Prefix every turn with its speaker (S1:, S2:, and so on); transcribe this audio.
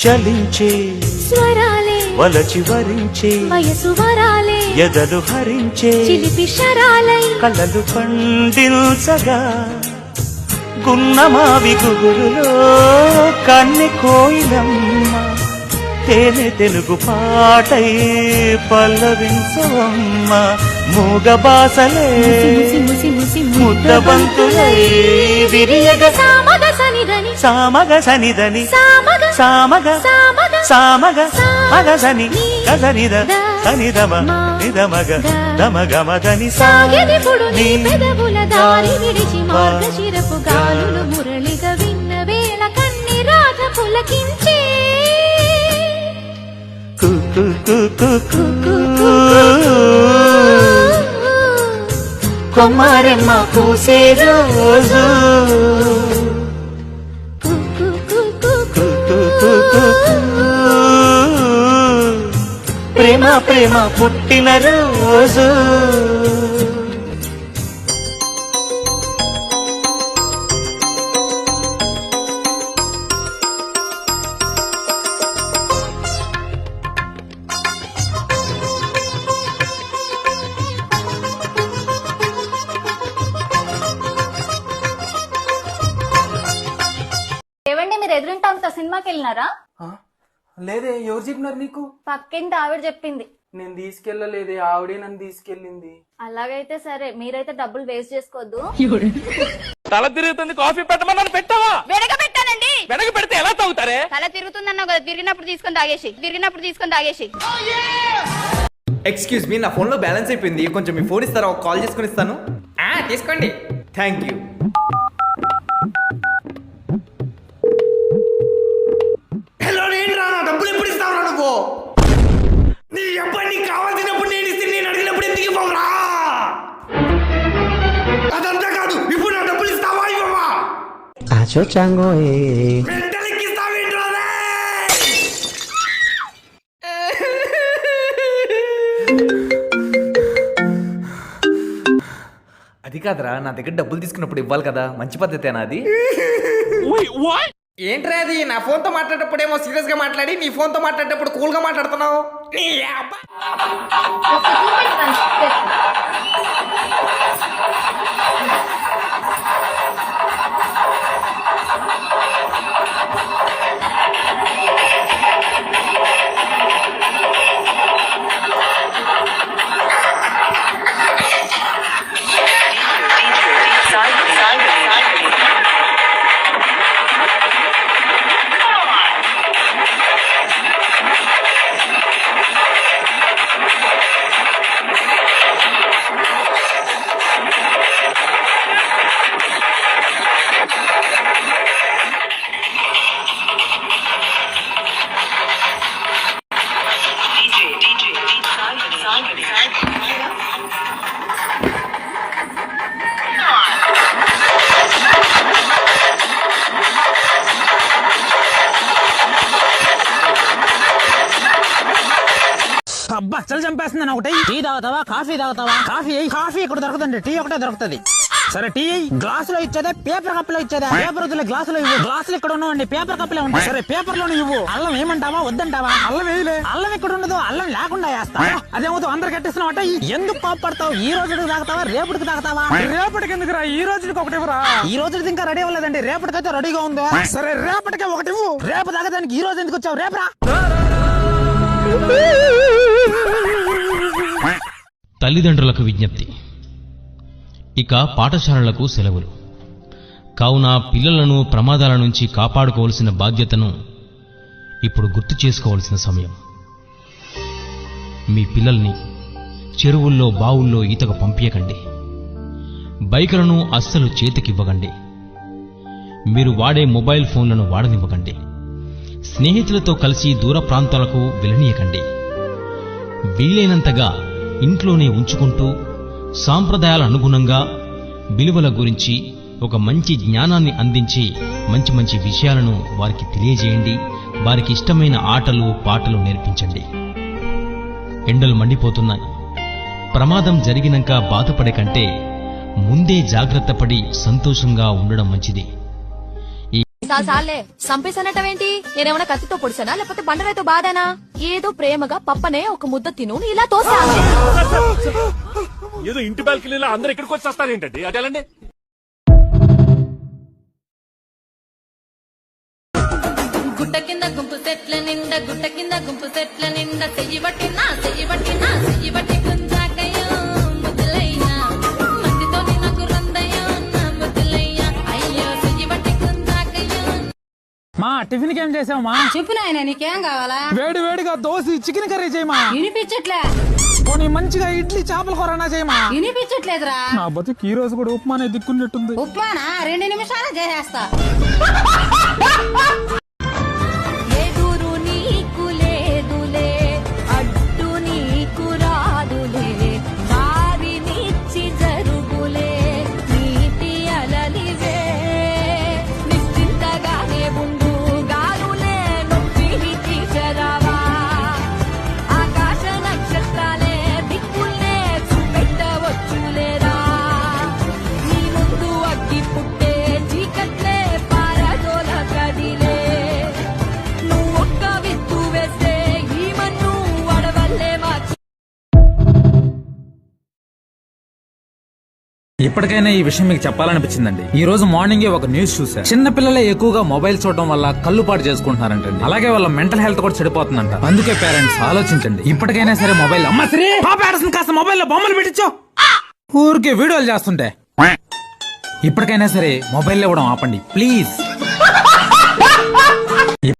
S1: చలించే
S2: స్వరాలే
S1: వలచి వరించే
S2: వయసు వరాలే
S1: ఎదలు హరించే
S2: చిలిపి శరాలై
S1: కలలు పండించగా గున్నమావి గుగురులో కన్నె కోయిలమ్మ తేనె తెలుగు పాటై పల్లవించవమ్మ మూగ బాసలే ముద్దబంతులై విరియగ
S2: సామగ సనిదని
S1: సామగ సనిదని
S2: సామగ
S1: సామగ
S2: సామగ
S1: సామగ మగసని గసనిద సనిదమ నిదమగ దమగమదని
S2: సాగెదిపుడు నీ పెదవుల దారి విడిచి మార్గశిరపు గాలులు మురళిగా విన్న వేళ కన్ని రాధ పులకించే
S1: కొమ్మారెమ్మ పూసే రోజు ప్రేమ ప్రేమ పుట్టిన రోజు
S3: ఏవండి మీరు ఎదురింటాంతో సినిమాకి వెళ్ళినారా?
S4: లేదే, ఎవరు చెప్పినారు నీకు?
S3: పక్కింటి ఆవిడ చెప్పింది.
S4: నేను తీసుకెళ్లలేదే, ఆవిడే నన్ను తీసుకెళ్ళింది.
S3: అలాగైతే సరే, మీరైతే డబ్బులు వేస్ట్ చేసుకోవద్దు.
S5: తల తిరుగుతుంది, కాఫీ పెట్టమని పెట్టావా?
S3: వెనక పెట్టానండి.
S5: వెనక పెడితే ఎలా తాగుతారే?
S3: తల తిరుగుతుందన్నావు కదా, తిరిగినప్పుడు తీసుకొని తాగేసి.
S6: ఎక్స్క్యూజ్ మీ, నా ఫోన్లో బ్యాలెన్స్ అయిపోయింది, కొంచెం మీ ఫోన్ ఇస్తారా? ఒక కాల్ చేసుకుని ఇస్తాను. తీసుకోండి. Thank you. హలో, నేను రా. డబ్బులు ఎప్పుడు ఇస్తావు నువ్వు? నీ అబ్బాయి నీకు కావాల్సినప్పుడు నేను ఇస్తే, నేను అడిగినప్పుడు ఎందుకు ఇవ్వరా? అదంతా కాదు, ఇప్పుడు నా డబ్బులు ఇస్తావా ఇవ్వవా? వెంటనే ఇస్తావేంట్రా? అది కాదురా, నా దగ్గర డబ్బులు తీసుకున్నప్పుడు ఇవ్వాలి కదా, మంచి పద్ధతేనా అది? ఏంట్రా అది? నా ఫోన్ తో మాట్లాడేటప్పుడు ఏమో సీరియస్ గా మాట్లాడి, నీ ఫోన్ తో మాట్లాడేటప్పుడు కూల్ గా మాట్లాడుతున్నావు.
S7: అబ్బా చలి చంపేస్తుంది. ఒకటి టీ తాగుతావా, కాఫీ తాగుతావా? కాఫీ ఇక్కడ దొరకదండి, టీ ఒకటే దొరుకుతుంది. సరే, టీ గ్లాసులో ఇచ్చేదా, పేపర్ కప్పులో ఇచ్చేదా? పేపర్ వద్దులే, గ్లాసులో ఇవ్వు. గ్లాసులు ఇక్కడ ఉన్నాయండి, పేపర్ కప్పులే ఉంటాయి. సరే, పేపర్ లోనే ఇవ్వు. అల్లం ఏమంటావా, వద్దంటావా? అల్లం వేయలే. అల్లం ఇక్కడ ఉండదు, అల్లం లేకుండా వేస్తా. అదేమవుతుంది, అందరు కట్టిస్తున్నావు అంటే ఎందుకు కోపడతావు? ఈ రోజుకి తాగుతావా, రేపటికి తాగుతావా? రేపటికి ఎందుకురా, ఈ రోజుకి ఒకటి ఇవ్వరా? ఈ రోజుకి ఇంకా రెడీ అవ్వలేదండి, రేపటికైతే రెడీగా ఉందో. సరే, రేపటికే ఒకటి ఇవ్వు. రేపు తాగదానికి ఈ రోజు ఎందుకు వచ్చావు? రేపరా.
S8: తల్లిదండ్రులకు విజ్ఞప్తి. ఇక పాఠశాలలకు సెలవులు కావున పిల్లలను ప్రమాదాల నుంచి కాపాడుకోవాల్సిన బాధ్యతను ఇప్పుడు గుర్తు చేసుకోవాల్సిన సమయం. మీ పిల్లల్ని చెరువుల్లో, బావుల్లో ఈతకు పంపించకండి. బైకులను అస్సలు చేతికివ్వకండి. మీరు వాడే మొబైల్ ఫోన్లను వాడనివ్వకండి. స్నేహితులతో కలిసి దూర ప్రాంతాలకు వెళ్ళనీయకండి. వీలైనంతగా ఇంట్లోనే ఉంచుకుంటూ సాంప్రదాయాల అనుగుణంగా విలువల గురించి ఒక మంచి జ్ఞానాన్ని అందించి మంచి మంచి విషయాలను వారికి తెలియజేయండి. వారికి ఇష్టమైన ఆటలు, పాటలు నేర్పించండి. ఎండలు మండిపోతున్నాయి. ప్రమాదం జరిగినాక బాధపడే కంటే ముందే జాగ్రత్త పడి సంతోషంగా ఉండడం మంచిది.
S2: సాలే సంపేసనటవేంటి? నేనేమన్నా కత్తితో పొడిచానా లేకపోతే బండరాయితో బాధానా? ఏదో ప్రేమగా పప్పనే ఒక ముద్ద తిను ఇలా తోసా.
S5: ఏదో ఇంటి బాల్కనీలో అందరు ఇక్కడికి వచ్చి వస్తారేంటండి అదేలండి.
S2: గుట్ట కింద గుంపు చెట్ల నిండా గుట్ట కింద గుంపు చెట్ల నిండా చెయ్యి బట్టి గుంజాకయ్యో ముద్దులయ్యా మట్టితో నాకు రందయ్యో నా ముద్దులయ్యా అయ్యో చెయ్యి బట్టి గుంజాకయ్యో.
S7: మా టిఫిన్ కి ఏం చేసావు మా?
S2: చెప్పు నాయన నీకేం కావాలా?
S7: వేడి వేడిగా దోశ చికెన్ కర్రీ చేయమా.
S2: వినిపించట్లే.
S7: పోనీ మంచిగా ఇడ్లీ చేపల కూరనా చేయమా.
S2: వినిపించట్లేదురా.
S7: నా బతుకు ఈ రోజు కూడా ఉప్మానే దిక్కున్నట్టుంది.
S2: ఉప్మానా 2 నిమిషాలు చేసేస్తా. ఎదురు నీకు లేదులే అడ్డు నీకు రాదులే వారినిచ్చి జరుగులే నీటి అలలివే నిశ్చింతగానే ఉండు గాలులే నొప్పిని తీసరావా ఆకాశ నక్షత్రాలే దిక్కులే చూపెట్టవచ్చులేరా నీ ముందు అగ్గి పుట్టే చీకట్లే పారదోల కదిలే నువ్వు ఒక్క విత్తు వేస్తే ఈ మన్ను వడవల్లే మార్చి.
S7: ఇప్పటికైనా ఈ విషయం మీకు చెప్పాలనిపించిందండి. ఈ రోజు మార్నింగ్ ఒక న్యూస్ చూసా. చిన్న పిల్లలే ఎక్కువగా మొబైల్ చూడడం వల్ల కళ్ళు పాటు చేసుకుంటున్నారంటండి. అలాగే వాళ్ళ మెంటల్ హెల్త్ కూడా చెడిపోతుందంట. అందుకే పేరెంట్స్ ఆలోచించండి. ఇప్పటికైనా సరే మొబైల్ అమ్మ సరే కాస్త మొబైల్ లో బొమ్మలు పెట్టించో ఊరికే వీడియోలు చేస్తుంటే. ఇప్పటికైనా సరే మొబైల్ ఇవ్వడం ఆపండి ప్లీజ్.